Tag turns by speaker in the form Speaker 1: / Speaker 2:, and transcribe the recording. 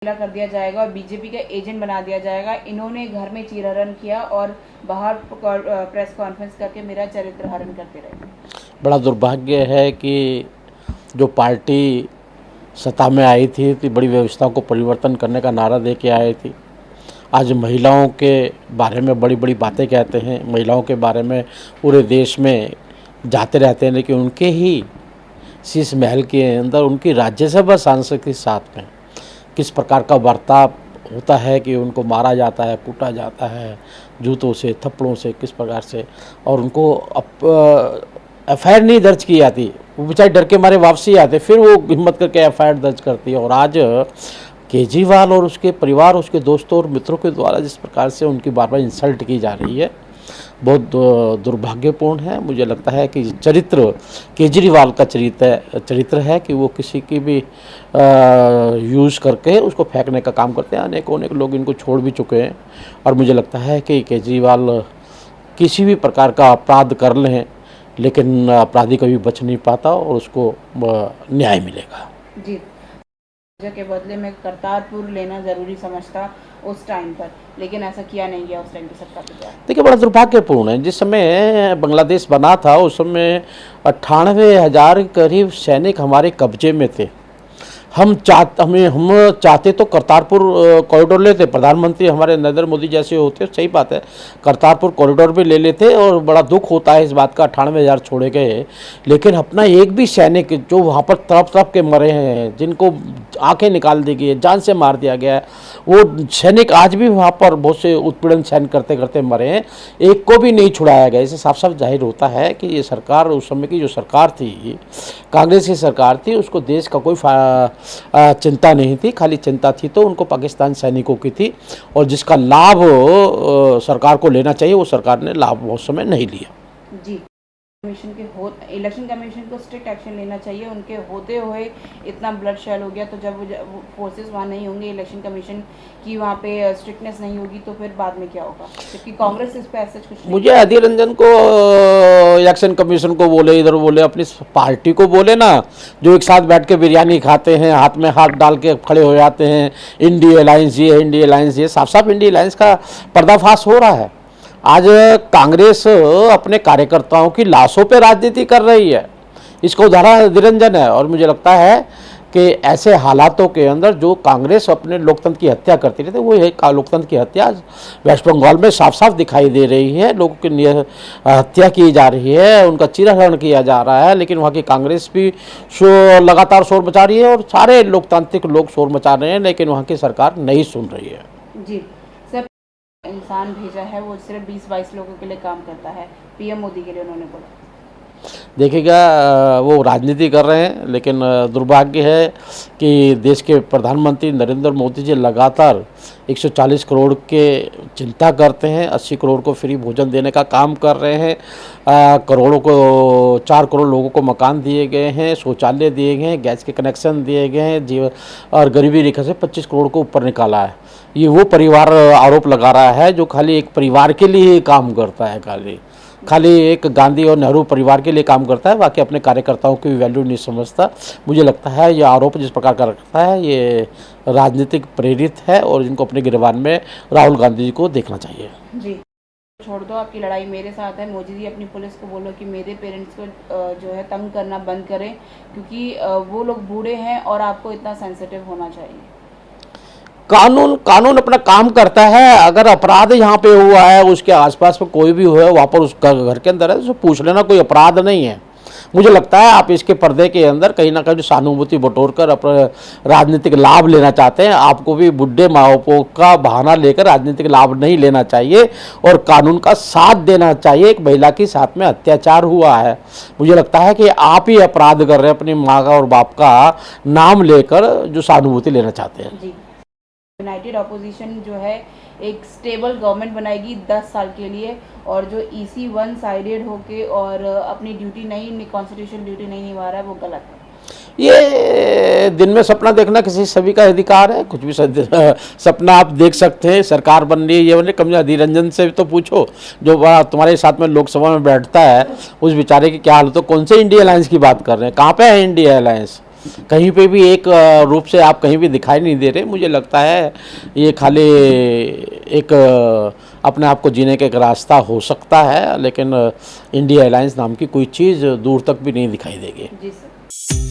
Speaker 1: कर दिया जाएगा और बीजेपी का एजेंट बना दिया जाएगा। इन्होंने घर में चीरहरण किया और बाहर प्रेस कॉन्फ्रेंस करके मेरा चरित्र हरण करते रहे।
Speaker 2: बड़ा दुर्भाग्य है कि जो पार्टी सत्ता में आई थी तो बड़ी व्यवस्थाओं को परिवर्तन करने का नारा दे के आई थी, आज महिलाओं के बारे में बड़ी बड़ी बातें कहते हैं, महिलाओं के बारे में पूरे देश में जाते रहते हैं, लेकिन उनके ही शीश महल के अंदर उनकी राज्यसभा सांसद के साथ में किस प्रकार का बर्ताव होता है कि उनको मारा जाता है, कूटा जाता है जूतों से, थप्पड़ों से, किस प्रकार से, और उनको एफआईआर नहीं दर्ज की जाती। वो बेचारे डर के मारे वापसी आते, फिर वो हिम्मत करके एफआईआर दर्ज करती है। और आज केजरीवाल और उसके परिवार, उसके दोस्तों और मित्रों के द्वारा जिस प्रकार से उनकी बार बार इंसल्ट की जा रही है, बहुत दुर्भाग्यपूर्ण है। मुझे लगता है कि चरित्र केजरीवाल का चरित्र है कि वो किसी की भी यूज़ करके उसको फेंकने का काम करते हैं। अनेक लोग इनको छोड़ भी चुके हैं और मुझे लगता है कि केजरीवाल किसी भी प्रकार का अपराध कर लें, लेकिन अपराधी कभी बच नहीं पाता और उसको न्याय मिलेगा।
Speaker 1: जी, के बदले में करतारपुर लेना जरूरी समझता उस टाइम पर, लेकिन ऐसा किया नहीं गया उस टाइम की सत्ता के द्वारा।
Speaker 2: देखिए, बड़ा दुर्भाग्यपूर्ण है। जिस समय बांग्लादेश बना था उस समय 98,000 करीब सैनिक हमारे कब्जे में थे। हम चाहते तो करतारपुर कॉरिडोर लेते, प्रधानमंत्री हमारे नरेंद्र मोदी जैसे होते, सही बात है, करतारपुर कॉरिडोर भी ले लेते। और बड़ा दुख होता है इस बात का, 98,000 छोड़े गए, लेकिन अपना एक भी सैनिक जो वहाँ पर तड़प के मरे हैं, जिनको आंखें निकाल दी गई है, जान से मार दिया गया है, वो सैनिक आज भी वहाँ पर बहुत से उत्पीड़न सहन करते करते मरे हैं, एक को भी नहीं छुड़ाया गया। इससे साफ साफ जाहिर होता है कि ये सरकार, उस समय की जो सरकार थी, कांग्रेस की सरकार थी, उसको देश का कोई चिंता नहीं थी। खाली चिंता थी तो उनको पाकिस्तान सैनिकों की थी, और जिसका लाभ सरकार को लेना चाहिए वो सरकार ने लाभ बहुत समय नहीं लिया।
Speaker 1: जी, इलेक्शन कमीशन को स्ट्रिक्ट एक्शन लेना चाहिए। उनके होते हुए इतना ब्लड शेड हो गया, तो जब फोर्सेस वहाँ नहीं होंगे, इलेक्शन कमीशन की वहाँ पे स्ट्रिक्टनेस नहीं होगी, तो फिर बाद में क्या होगा? क्योंकि कांग्रेस इस पे ऐसा कुछ
Speaker 2: मुझे अधीर रंजन को, इलेक्शन कमीशन को बोले, इधर बोले, अपनी पार्टी को बोले ना, जो एक साथ बैठ के बिरयानी खाते हैं, हाथ में हाथ डाल के खड़े हो जाते हैं, इंडिया अलायंस ये, इंडिया अलायंस ये, साफ साफ इंडिया अलायंस का पर्दाफाश हो रहा है। आज कांग्रेस अपने कार्यकर्ताओं की लाशों पे राजनीति कर रही है, इसका उदाहरण निरंजन है। और मुझे लगता है कि ऐसे हालातों के अंदर जो कांग्रेस अपने लोकतंत्र की हत्या करती रहती है, वो एक लोकतंत्र की हत्या वेस्ट बंगाल में साफ साफ दिखाई दे रही है। लोगों की हत्या की जा रही है, उनका चीरहरण किया जा रहा है, लेकिन वहाँ की कांग्रेस भी लगातार शोर मचा रही है और सारे लोकतांत्रिक लोग शोर मचा रहे हैं, लेकिन वहाँ की सरकार नहीं सुन रही है।
Speaker 1: जी सर, इंसान भेजा है वो सिर्फ 20-22 लोगों के लिए काम करता है, पीएम मोदी के लिए उन्होंने बोला।
Speaker 2: देखिएगा, वो राजनीति कर रहे हैं, लेकिन दुर्भाग्य है कि देश के प्रधानमंत्री नरेंद्र मोदी जी लगातार 140 करोड़ के चिंता करते हैं, 80 करोड़ को फ्री भोजन देने का काम कर रहे हैं, 4 करोड़ लोगों को मकान दिए गए हैं, शौचालय दिए गए हैं, गैस के कनेक्शन दिए गए हैं, और गरीबी रेखा से 25 करोड़ को ऊपर निकाला है। ये वो परिवार आरोप लगा रहा है जो खाली एक परिवार के लिए ही काम करता है, खाली एक गांधी और नेहरू परिवार के लिए काम करता है, बाकी अपने कार्यकर्ताओं की वैल्यू नहीं समझता। मुझे लगता है ये आरोप जिस प्रकार का रखता है ये राजनीतिक प्रेरित है, और इनको अपने गिरबान में राहुल गांधी जी को देखना चाहिए।
Speaker 1: जी, छोड़ दो आपकी लड़ाई मेरे साथ है। मोदी जी अपनी पुलिस को बोलो कि मेरे पेरेंट्स को जो है तंग करना बंद करें, क्योंकि वो लोग बूढ़े हैं और आपको इतना सेंसिटिव होना चाहिए।
Speaker 2: कानून अपना काम करता है। अगर अपराध यहाँ पे हुआ है, उसके आसपास में कोई भी हुआ है, वहाँ पर उसका घर के अंदर है, तो पूछ लेना, कोई अपराध नहीं है। मुझे लगता है आप इसके पर्दे के अंदर कहीं ना कहीं सहानुभूति बटोर कर अपना राजनीतिक लाभ लेना चाहते हैं। आपको भी बुढ़े माँ बापों का बहाना लेकर राजनीतिक लाभ नहीं लेना चाहिए और कानून का साथ देना चाहिए। एक महिला के साथ में अत्याचार हुआ है, मुझे लगता है कि आप ही अपराध कर रहे हैं अपनी माँ का और बाप का नाम लेकर, जो सहानुभूति लेना चाहते हैं।
Speaker 1: यूनाइटेड अपोजिशन जो है एक स्टेबल गवर्नमेंट बनाएगी 10 साल के लिए, और जो ईसी वन साइडेड होके और अपनी ड्यूटी नहीं, कॉन्स्टिट्यूशन ड्यूटी नहीं निभा रहा है, वो गलत है।
Speaker 2: ये दिन में सपना देखना किसी सभी का अधिकार है, कुछ भी सपना आप देख सकते हैं। सरकार बन रही है, ये बन रही, कम अधीर रंजन से तो पूछो, जो तुम्हारे साथ में लोकसभा में बैठता है, उस बेचारे की क्या हालत हो। कौन से इंडिया अलायंस की बात कर रहे हैं, कहाँ पे है इंडिया अलायंस? कहीं पे भी एक रूप से आप कहीं भी दिखाई नहीं दे रहे। मुझे लगता है ये खाली एक अपने आप को जीने का एक रास्ता हो सकता है, लेकिन इंडिया अलायंस नाम की कोई चीज़ दूर तक भी नहीं दिखाई देगी।
Speaker 1: जी सर।